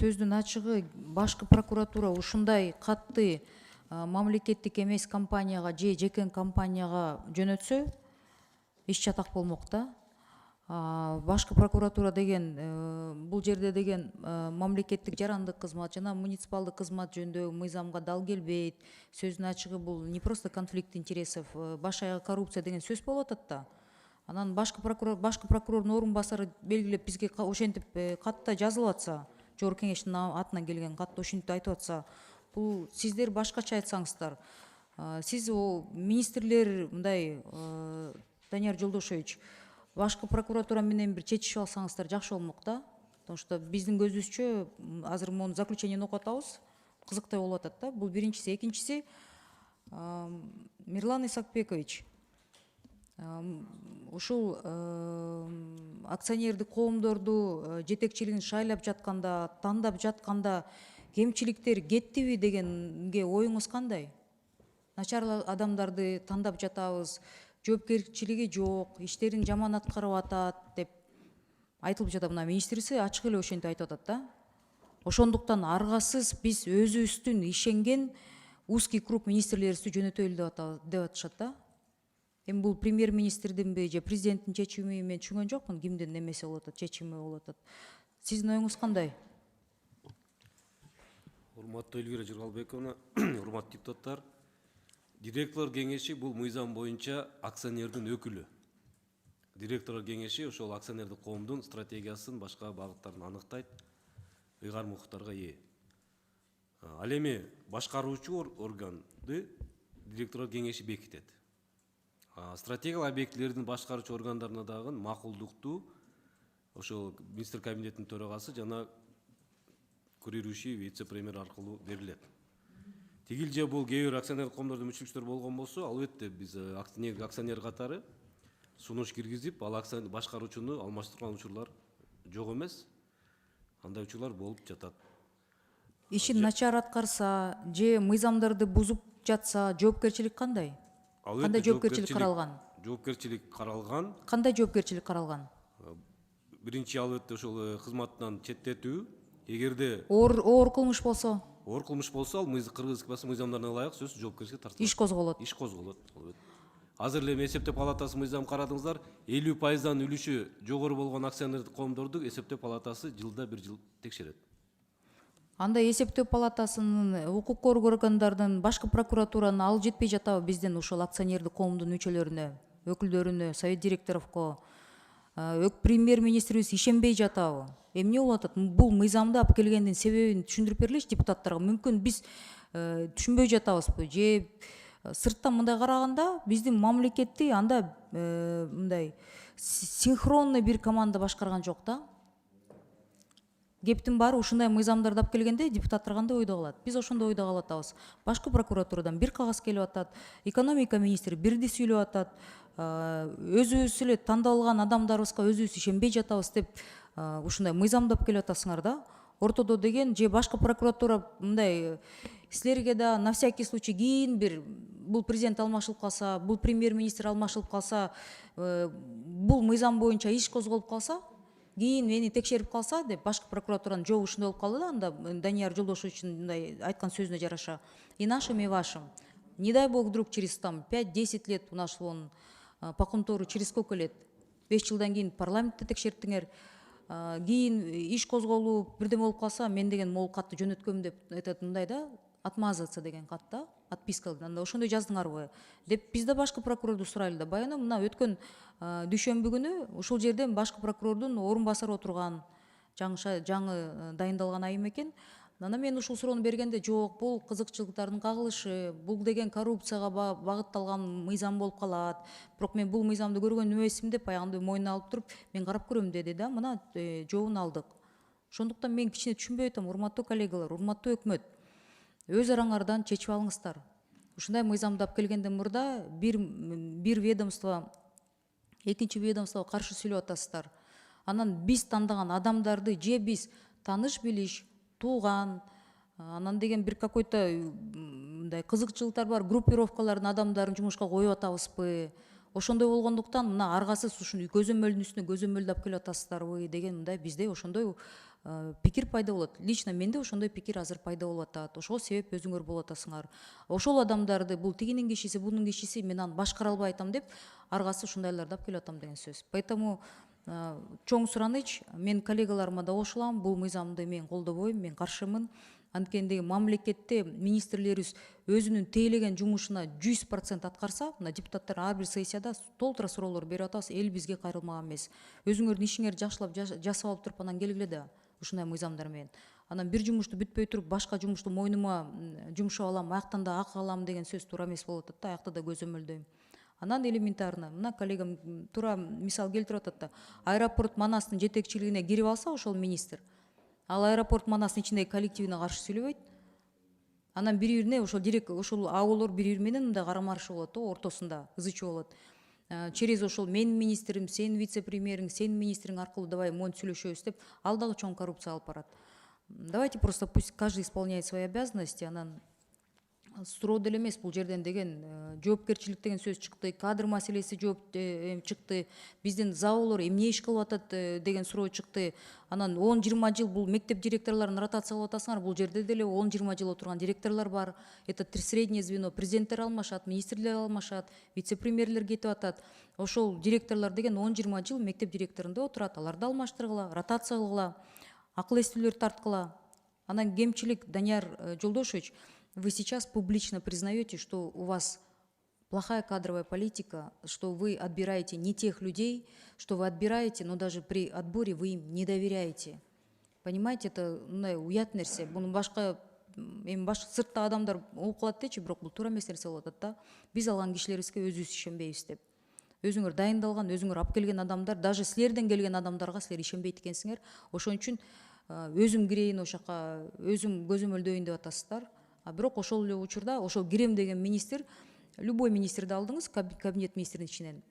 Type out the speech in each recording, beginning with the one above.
сөздүн ачыгы башкы прокуратура ушундай катты мамлекеттик эмес компанияга же жеке компанияга жөнөтсө иш чатак болмок да. Башкы прокуратура деген бул жерде деген мамлекеттик жарандык кызмат жана муниципалдык кызмат жөнүндө мыйзамга дал келбейт. Сөздүн ачыгы бул не просто конфликт интересов, баш аягы коррупция деген сөз болуп атат да. Анан башкы прокурордун орун басары белгилеп бизге ошентип катта жазылып атса, жогорку кеңештин атынан келген катта ошентип айтып атса, бул сиздер башкача айтсаңыздар, сиз министрлер мындай Данияр Жолдошевич, башкы прокуратура менен бир чечишип алсаңыздар жакшы болмок да. Потому что биздин көзүбүзчө азыр монун заключениени окуп атабыз, кызыктай болуп атат да. Бул биринчиси. Экинчиси, Мирлан Исакбекович, ушул акционердик коомдорду жетекчилигин шайлап жатканда, тандап жатканда кемчиликтер кеттиби дегенге оюңуз кандай? Начар адамдарды тандап жатабыз, жоопкерчилиги жок, иштерин жаман аткарып атат деп айтылып жатат. Мына министриси ачык эле ошентип айтып атат да. Ошондуктан аргасыз биз өзүбүздүн ишенген узкий круг министрлерибизди жөнөтөлү деп атышат да. Эми бул премьер-министрдинби же президенттин чечими, мен түшүнгөн жокмун, кимдин немеси болуп атат, чечими болуп атат. Сиздин оюңуз кандай? Урматтуу Элвира Жыргалбековна, урматтуу депутаттар, директорлор кеңеши бул мыйзам боюнча акционердин өкүлү. Директорлор кеңеши ошол акционердик коомдун стратегиясын, башка багыттарын аныктайт, ыйгарым укуктарга ээ. Ал эми башкаруучу органды директорлор кеңеши бекитет. Стратегиялык объектилердин башкаруучу органдарына дагы макулдукту ошол министр кабинетинин төрагасы жана курирующий вице-премьер аркылуу берилет. Тигил же бул кээ бир акционерлик коомдордун мүчөлүктөр болгон болсо, албетте биз акционер катары сунуш киргизип, ал башкаруучуну алмаштырган учурлар жок эмес. Андай учурлар болуп жатат. Ишин начар аткарса же мыйзамдарды бузуп жатса, жоопкерчилик кандай? Кандай жоопкерчилик каралган? Жоопкерчилик каралган. Кандай жоопкерчилик каралган? Биринчи албетте ошол кызматтан четтетүү. Эгерде оор кылмыш болсо? Оор кылмыш болсо, ал кыргыз мыйзамдарына ылайык сөзсүз жоопкерчиликке тартылат. Иш козголот. Иш козголот. Азыр эле эсептөө палатасы мыйзам карадыңыздар, 50%дан үлүшү жогору болгон акционердик коомдорду эсептөө палатасы жылда бир жыл текшерет. Андай эсептөө палатасынын укук коргоо органдардын башкы прокуратуранын ал жетпей жатабы биздин ушул акционердик коомдун мүчөлөрүнө, өкүлдөрүнө, совет директоровко, премьер-министрибиз ишенбей жатабы? Эмне болуп атат? Бул мыйзамды алып келгендин себебин түшүндүрүп бергилечи депутаттарга. Мүмкүн биз түшүнбөй жатабызбы? Же сырттан мындай караганда биздин мамлекетти анда мындай синхронный бир команда башкарган жок да. Кептин баары ушундай мыйзамдарды алып келгенде депутаттар кандай ойдо калат? Биз ошондой ойдо калып атабыз. Башкы прокуратурадан бир кагаз келип атат, экономика министри бирди сүйлөп атат, өзүбүз эле тандалган адамдарыбызга өзүбүз ишенбей жатабыз деп ушундай мыйзамды алып келип атасыңар да. Ортодо деген же башкы прокуратура мындай силерге да на всякий случай кийин бир бул президент алмашылып калса, бул премьер-министр алмашылып калса, бул мыйзам боюнча иш козголуп калса, кийин мени текшерип калса деп башкы прокуратуранын жообу ушундай болуп калды да. Анда Данияр Жолдошевичтин мындай айткан сөзүнө жараша, и нашим, и вашим. Не дай бог вдруг через 5-10 лет у нас вон по контору через сколько лет? 5 жылдан кийин парламентте текшерттиңер, кийин иш козголуп бирдеме болуп калса, мен деген могул катты жөнөткөм деп айтат, мындай да, отмазаться деген кат да, отписка, анда ошондой жаздыңарбы деп биз да башкы прокурорду сурайлы да. Баягы мына өткөн дүйшөмбү күнү ушул жерден башкы прокурордун орун басары отурган, жаңы дайындалган айым экен. Анан мен ушул суроону бергенде, жок, бул кызыкчылыктардын кагылышы, бул деген коррупцияга багытталган мыйзам болуп калат. Бирок мен бул мыйзамды көргөн эмесмин деп аягында мойнуна алып туруп, мен карап көрөм деди да. Мына жообун алдык. Ошондуктан мен кичине түшүнбөй атам, урматтуу коллегалар, урматтуу өкмөт. Өз араңардан чечип алыңыздар. Ушундай мыйзамды алып келгенден мурда бир ведомство экинчи ведомствого каршы сүйлөп атасыздар. Анан биз тандаган адамдарды же биз тааныш билиш, тууган, анан деген бир какой-то мындай кызыкчылыктар бар группировкалардын адамдарын жумушка коюп атабызбы? Ошондой болгондуктан мына аргасыз ушуну көзөмөлдүн үстүнө көзөмөлдү алып келип атасыздарбы деген мындай бизде ошондой пикир пайда болот. Лично менде ошондой пикир азыр пайда болуп атат. Ошого себеп өзүңөр болуп атасыңар. Ошол адамдарды бул тигинин кишиси, бунун кишиси, мен аны башкара албай атам деп аргасы ушундайларды алып келип атам деген сөз. Поэтому чоң сураныч, мен коллегаларыма да кошулам, бул мыйзамды мен колдобойм, мен каршымын. Анткени мамлекетте министрлерибиз өзүнүн тейлеген жумушуна 100% аткарса, мына депутаттар ар бир сессияда толтура суроолор берип атабыз, эл бизге кайрылмаган эмес. Өзүңөрдүн ишиңерди жакшылап жасап алып туруп анан келгиле да ушундай мыйзамдар менен. Анан бир жумушту бүтпөй туруп башка жумушту мойнума жумшап алам, аяктан да акы алам деген сөз туура эмес болуп атат да, аякта да көзөмөлдөйм. Анан элементарно, мына коллегам туура мисал келтирип атат да, аэропорт Манастын жетекчилигине кирип алса ошол министр, ал аэропорт Манастын ичиндеги коллективине каршы сүйлөбөйт. Анан бири-бирине ошол аболор бири-бири менен мындай карама-каршы болот да, ортосунда ызы чуу болот. Через ошол менин министрим, сенин вице-премьериң, сенин министриң аркылуу давай монтип сүйлөшөбүз деп, ал дагы чоң коррупция алып барат. Давайте просто пусть каждый исполняет свои обязанности, анан суроо деле эмес бул жерден деген жоопкерчилик деген сөз чыкты, кадр маселеси чыкты, биздин заолор эмне иш кылып атат деген суроо чыкты. Анан 10-20 жыл бул мектеп директорлорун ротация кылып атасыңар, бул жерде деле 10-20 жыл отурган директорлор бар. Это среднее звено, президенттер алмашат, министрлер алмашат, вице-премьерлер кетип атат. Ошол директорлор деген 10-20 жыл мектеп директорунда отурат, аларды алмаштыргыла, ротация кылгыла, акыл эстүүлөрдү тарткыла. Анан кемчилик, Данияр Жолдошевич, вы сейчас публично признаете, что у вас плохая кадровая политика, что вы отбираете не тех людей, что вы отбираете, но даже при отборе вы им не доверяете. Понимаете, это уят нерсе. Буну башка сыртта адамдар угуп калат дечи, бирок бул туура эмес нерсе болуп атат да. Биз алган кишилерибизге өзүбүз ишенбейбиз деп. Өзүңөр дайындалган, өзүңөр алып келген адамдар, даже силерден келген адамдарга силер ишенбейт экенсиңер. Ошон үчүн өзүм кирейин ошол жака, өзүм көзөмөлдөйүн деп атасыздар. Бирок ошол эле учурда ошол кирем деген министр, любой министрди алдыңыз кабинет министринин ичинен.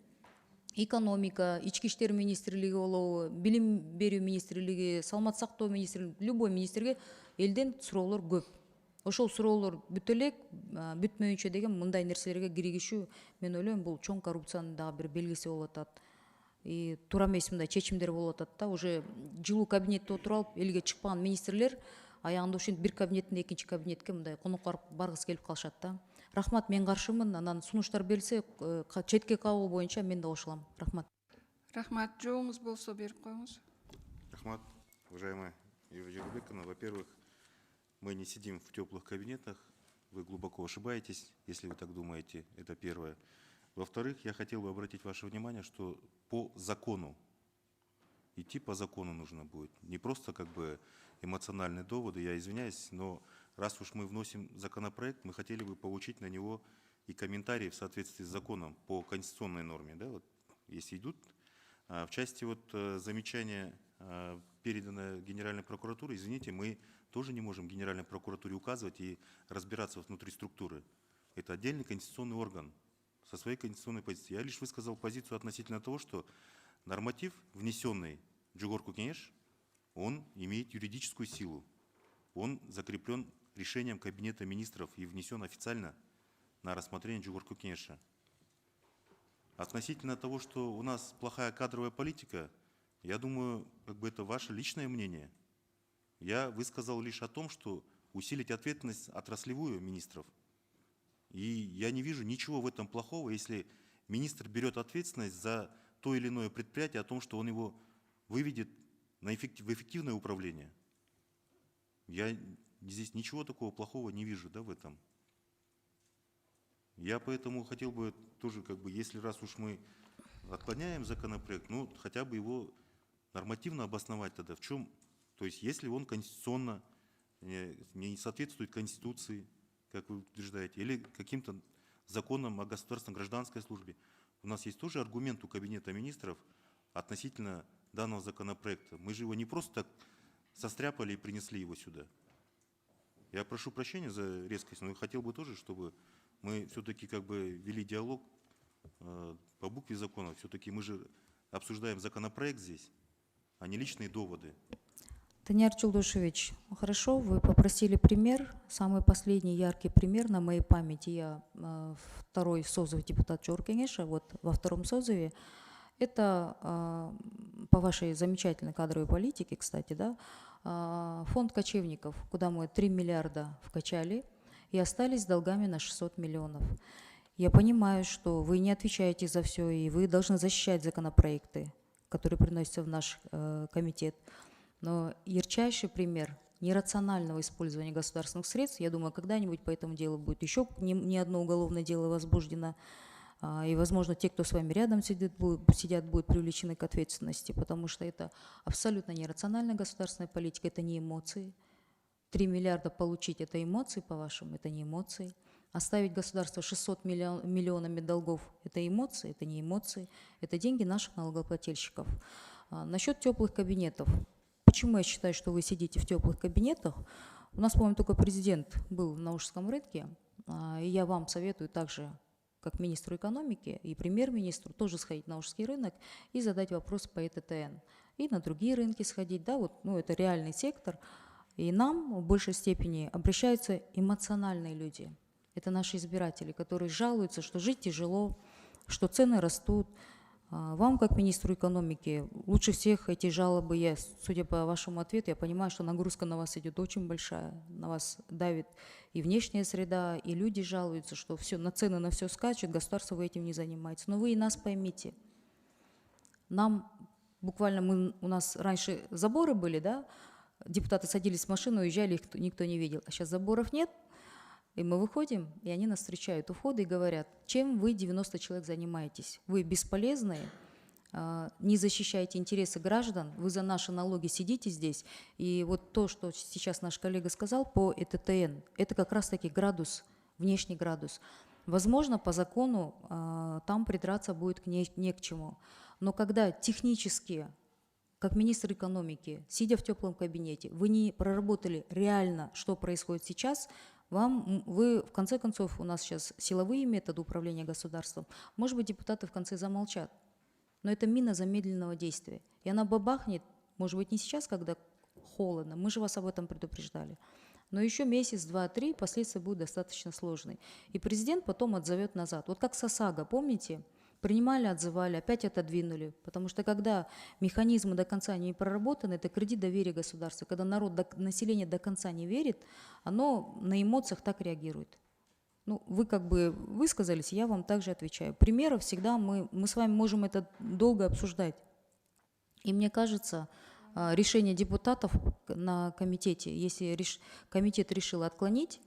Экономика, ички иштер министрлиги болобу, билим берүү министрлиги, саламаттык сактоо министрлиги, любой министрге элден суроолор көп. Ошол суроолор бүтө элек, бүтмөйүнчө деген мындай нерселерге киригишүү, мен ойлойм, бул чоң коррупциянын дагы бир белгиси болуп атат. Туура эмес мындай чечимдер болуп атат да, уже жылуу кабинетте отуруп алып, элге чыкпаган министрлер аягында ушинтип бир кабинеттен экинчи кабинетке мындай конокко баргысы келип калышат да. Рахмат, мен каршымын. Анан сунуштар берилсе, четке кабыл боюнча мен да кошулам. Рахмат. Рахмат, жооңуз болсо берип коюңуз. Рахмат, уважаемая Юлия Журбековна. Во-первых, мы не сидим в теплых кабинетах. Вы глубоко ошибаетесь, если вы так думаете. Это первое. Во-вторых, я хотел бы обратить ваше внимание, что по закону, идти по закону нужно будет. Не просто как бы эмоциональные доводы, я извиняюсь, но раз уж мы вносим законопроект, мы хотели бы получить на него и комментарии в соответствии с законом по конституционной норме. Да, вот, если идут. В части вот замечания, переданное Генеральной прокуратурой, извините, мы тоже не можем Генеральной прокуратуре указывать и разбираться внутри структуры. Это отдельный конституционный орган со своей конституционной позицией. Я лишь высказал позицию относительно того, что норматив, внесенный в Джугорку Кенеш, он имеет юридическую силу. Он закреплен решением Кабинета министров и внесен официально на рассмотрение Джугорку Кенеша. Относительно того, что у нас плохая кадровая политика, я думаю, как бы это ваше личное мнение. Я высказал лишь о том, что усилить ответственность отраслевую министров. И я не вижу ничего в этом плохого, если министр берет ответственность за то или иное предприятие, о том, что он его выведет в эффективное управление. Я здесь ничего такого плохого не вижу, да, в этом. Я поэтому хотел бы тоже, как бы, если раз уж мы отклоняем законопроект, ну, хотя бы его нормативно обосновать тогда. В чем? То есть, если он конституционно не соответствует Конституции, как вы утверждаете, или каким-то законам о государственной гражданской службе. У нас есть тоже аргумент у Кабинета министров относительно данного законопроекта. Мы же его не просто так состряпали и принесли его сюда. Я прошу прощения за резкость, но я хотел бы тоже, чтобы мы все-таки как бы вели диалог по букве закона. Все-таки мы же обсуждаем законопроект здесь, а не личные доводы. Данияр Жолдошевич, хорошо, вы попросили пример. Самый последний яркий пример на моей памяти. Я второй созыв депутат Джугоркенеша, вот во втором созыве. Это по вашей замечательной кадровой политике, кстати, да, фонд кочевников, куда мы 3 миллиарда вкачали и остались с долгами на 600 миллионов. Я понимаю, что вы не отвечаете за все, и вы должны защищать законопроекты, которые приносятся в наш комитет. Но ярчайший пример нерационального использования государственных средств, я думаю, когда-нибудь по этому делу будет еще не одно уголовное дело возбуждено, и, возможно, те, кто с вами рядом сидят, будут привлечены к ответственности, потому что это абсолютно нерациональная государственная политика, это не эмоции. 3 миллиарда получить – это эмоции, по-вашему, это не эмоции. Оставить государство 600 миллионами долгов – это эмоции, это не эмоции, это деньги наших налогоплательщиков. Насчет теплых кабинетов. Почему я считаю, что вы сидите в теплых кабинетах? У нас, по-моему, только президент был на Ужском рынке, и я вам советую также, как министру экономики и премьер-министру, тоже сходить на Ужский рынок и задать вопрос по ЭТТН. И на другие рынки сходить, да, вот, ну, это реальный сектор. И нам в большей степени обращаются эмоциональные люди. Это наши избиратели, которые жалуются, что жить тяжело, что цены растут. Вам, как министру экономики, лучше всех эти жалобы, я, судя по вашему ответу, я понимаю, что нагрузка на вас идет очень большая, на вас давит и внешняя среда, и люди жалуются, что все, на цены на все скачет, государство вы этим не занимаетесь. Но вы и нас поймите. Нам буквально, у нас раньше заборы были, да, депутаты садились в машину, уезжали, их никто не видел. А сейчас заборов нет, и мы выходим, и они нас встречают у входа и говорят, чем вы, 90 человек, занимаетесь? Вы бесполезные, не защищаете интересы граждан, вы за наши налоги сидите здесь. И вот то, что сейчас наш коллега сказал по ЭТТН, это как раз-таки градус, внешний градус. Возможно, по закону там придраться будет не к чему. Но когда технически, как министр экономики, сидя в теплом кабинете, вы не проработали реально, что происходит сейчас, вы, в конце концов, у нас сейчас силовые методы управления государством, может быть, депутаты в конце замолчат. Но это мина замедленного действия. И она бабахнет, может быть, не сейчас, когда холодно, мы же вас об этом предупреждали. Но еще месяц, два, три, последствия будут достаточно сложные. И президент потом отзовет назад. Вот как с ОСАГО, помните? Принимали, отзывали, опять отодвинули. Потому что когда механизмы до конца не проработаны, это кредит доверия государства. Когда население до конца не верит, оно на эмоциях так реагирует. Ну, вы как бы высказались, я вам также отвечаю. Примеров всегда мы с вами можем это долго обсуждать. И мне кажется, решение депутатов на комитете, если комитет решил отклонить,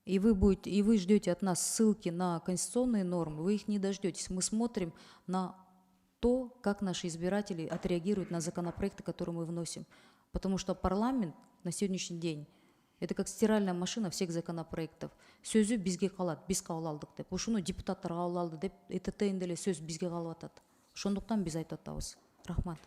и вы ждете от нас ссылки на конституционные нормы, вы их не дождетесь. Мы смотрим на то, как наши избиратели отреагируют на законопроекты, которые мы вносим. Потому что парламент на сегодняшний день – это как стиральная машина всех законопроектов. Сөзі бізге қалады, біз қаулы алдық деп. Ошону депутаттар қаулы алды деп, ЭТТН деле сөз бізге қалып атат. Ошондуктан біз айтатабыз. Рахмат.